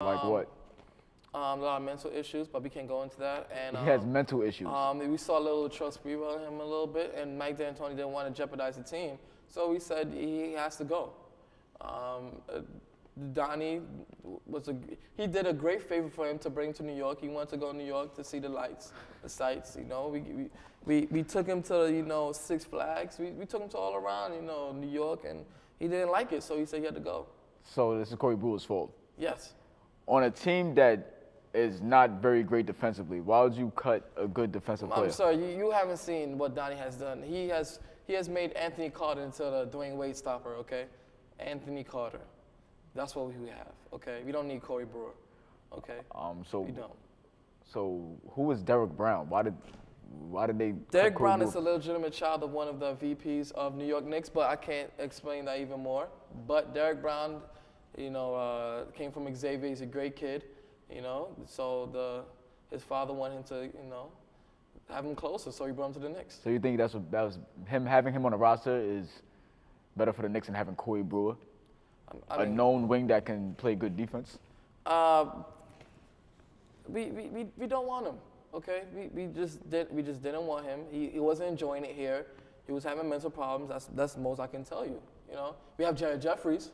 Like what? A lot of mental issues, but we can't go into that. And He has mental issues. we saw a little trust breathe on him a little bit, and Mike D'Antoni didn't want to jeopardize the team, so we said he has to go. Donnie he did a great favor for him to bring him to New York. He wanted to go to New York to see the lights, the sights. You know, we took him to Six Flags. We took him to all around New York, and he didn't like it, so he said he had to go. So this is Corey Brewer's fault. Yes. On a team that is not very great defensively, why would you cut a good defensive player? I'm sorry, you haven't seen what Donnie has done. He has made Anthony Carter into the Dwayne Wade stopper, okay? Anthony Carter. That's what we have, okay? We don't need Corey Brewer, okay? We don't. So who is Derek Brown? Why did they? Derek Brown is a legitimate child of one of the VPs of New York Knicks, but I can't explain that even more. But Derek Brown, came from Xavier. He's a great kid, So his father wanted him to, have him closer, so he brought him to the Knicks. So you think that was him having him on the roster is better for the Knicks than having Corey Brewer? A known wing that can play good defense? We don't want him, okay? We just didn't want him. He wasn't enjoying it here. He was having mental problems. That's the most I can tell you. We have Jared Jeffries.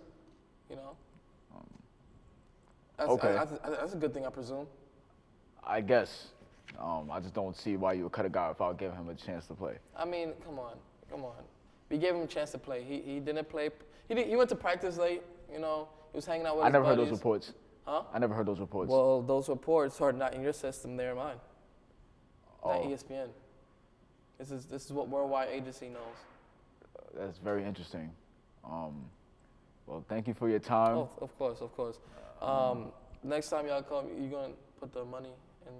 That's a good thing, I presume. I guess. I just don't see why you would cut a guy without giving him a chance to play. I mean, come on. We gave him a chance to play. He didn't play. He went to practice late. He was hanging out with his buddies. I never heard those reports. Huh? I never heard those reports. Well, those reports are not in your system. They're in mine. Not ESPN. This is what Worldwide Agency knows. That's very interesting. Well, thank you for your time. Oh, of course. Next time y'all come, you're going to put the money and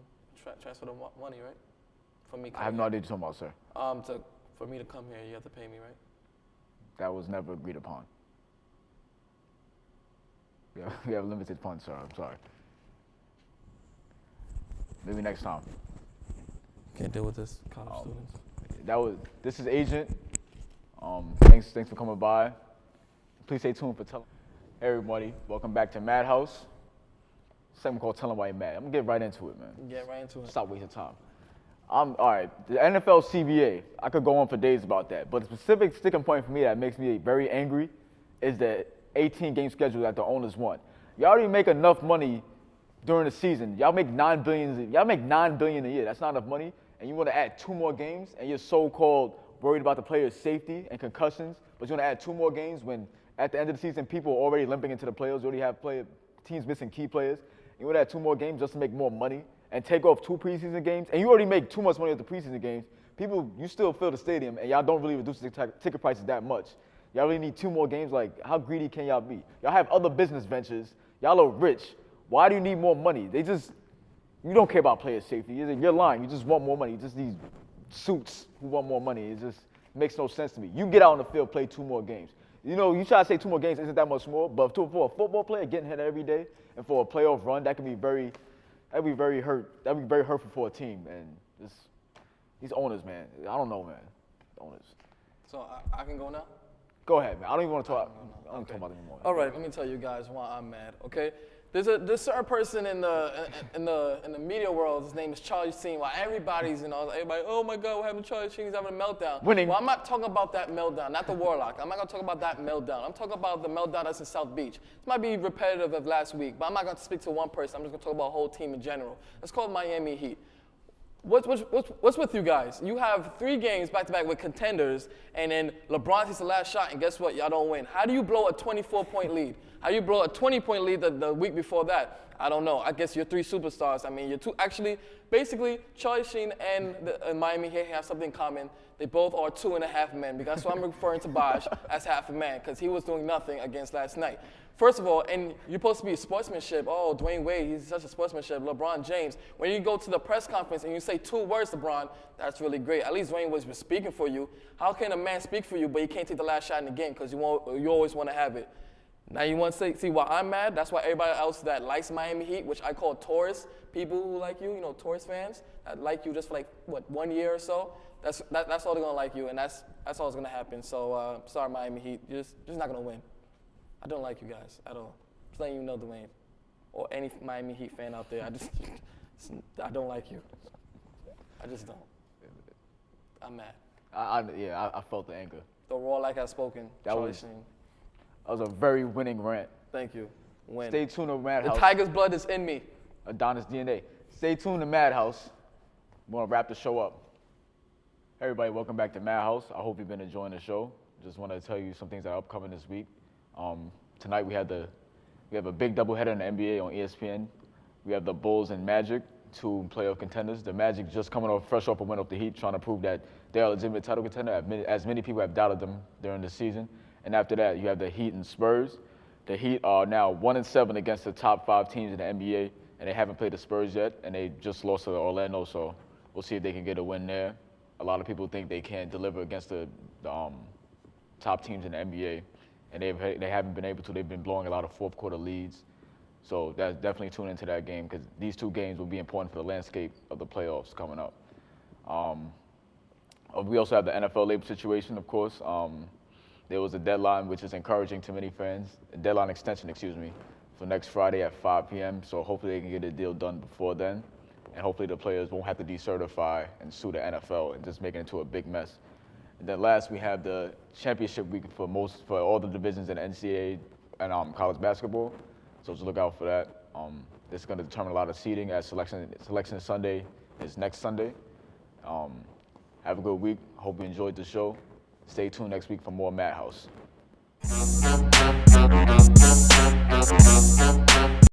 transfer the money, right? For me. I have no idea what you're talking about, sir. For me to come here, you have to pay me, right? That was never agreed upon. Yeah, we have limited funds, sir. I'm sorry. Maybe next time. Can't deal with this, college students. This is Agent. Thanks for coming by. Please stay tuned for Hey everybody, welcome back to Madhouse. Segment called Tell 'em Why You're Mad. I'm gonna get right into it, man. Get right into it. Stop wasting time. All right, the NFL CBA, I could go on for days about that, but the specific sticking point for me that makes me very angry is the 18-game schedule that the owners want. Y'all already make enough money during the season. Y'all make $9 billion a year. That's not enough money, and you want to add 2 more games, and you're so-called worried about the players' safety and concussions, but you want to add 2 more games when at the end of the season people are already limping into the playoffs, you already have teams missing key players. You want to add 2 more games just to make more money and take off 2 preseason games, and you already make too much money with the preseason games. You still fill the stadium, and y'all don't really reduce the ticket prices that much. Y'all really need 2 more games? Like, how greedy can y'all be? Y'all have other business ventures. Y'all are rich. Why do you need more money? You don't care about player safety. You're lying. You just want more money. Just these suits who want more money. It just makes no sense to me. You get out on the field, play 2 more games. You try to say 2 more games isn't that much more, but for a football player getting hit every day and for a playoff run, that can be very hurtful for a team. And these owners, man, I don't know, man. Owners. So I can go now? Go ahead, man. I don't even want to talk. I don't talk about it anymore. All right, let me tell you guys why I'm mad. Okay, there's a certain person in the media world. His name is Charlie Sheen. While everybody, oh my God, what happened to Charlie Sheen? He's having a meltdown. Winning. Well, I'm not talking about that meltdown, not the Warlock. I'm not gonna talk about that meltdown. I'm talking about the meltdown that's in South Beach. This might be repetitive of last week, but I'm not gonna speak to one person. I'm just gonna talk about a whole team in general. It's called Miami Heat. What's with you guys? You have 3 games back-to-back with contenders, and then LeBron takes the last shot, and guess what? Y'all don't win. How do you blow a 24-point lead? How do you blow a 20-point lead the week before that? I don't know. I guess you're 3 superstars. I mean, you're 2. Actually, basically, Charlie Sheen and Miami Heat have something in common. They both are 2.5 men. Because that's why I'm referring to Bosh as half a man, because he was doing nothing against last night. First of all, and you're supposed to be sportsmanship. Oh, Dwayne Wade, he's such a sportsmanship. LeBron James. When you go to the press conference and you say 2 words, LeBron, that's really great. At least Dwayne was speaking for you. How can a man speak for you, but he can't take the last shot in the game because you always want to have it? Now you want to see why I'm mad? That's why everybody else that likes Miami Heat, which I call tourists, people who like you, tourist fans, that like you just for 1 year or so, that's all they're going to like you, and that's all that's going to happen. So, sorry, Miami Heat. You're just not going to win. I don't like you guys at all. Just letting you know, Dwayne. or any Miami Heat fan out there. I don't like you. I just don't. I'm mad. I felt the anger. The raw like I've spoken. That Charlie was- Sheen. That was a very winning rant. Thank you. Win. Stay tuned to The Madhouse. Tiger's blood is in me. Adonis DNA. Stay tuned to Madhouse. We're going to wrap the show up. Everybody, welcome back to Madhouse. I hope you've been enjoying the show. Just want to tell you some things that are upcoming this week. Tonight we have a big doubleheader in the NBA on ESPN. We have the Bulls and Magic, two playoff contenders. The Magic just coming fresh off a win off the Heat, trying to prove that they are a legitimate title contender, as many people have doubted them during the season. And after that, you have the Heat and Spurs. The Heat are now 1-7 against the top 5 teams in the NBA, and they haven't played the Spurs yet, and they just lost to Orlando, so we'll see if they can get a win there. A lot of people think they can't deliver against the top teams in the NBA, and they haven't been able to. They've been blowing a lot of fourth quarter leads. So that's definitely tune into that game because these two games will be important for the landscape of the playoffs coming up. We also have the NFL labor situation, of course. There was a deadline, which is encouraging to many fans, a deadline extension, for next Friday at 5 p.m. So hopefully they can get a deal done before then. And hopefully the players won't have to decertify and sue the NFL and just make it into a big mess. And then last, we have the championship week for all the divisions in NCAA and college basketball. So just look out for that. This is going to determine a lot of seeding as selection Sunday is next Sunday. Have a good week. Hope you enjoyed the show. Stay tuned next week for more Madhouse.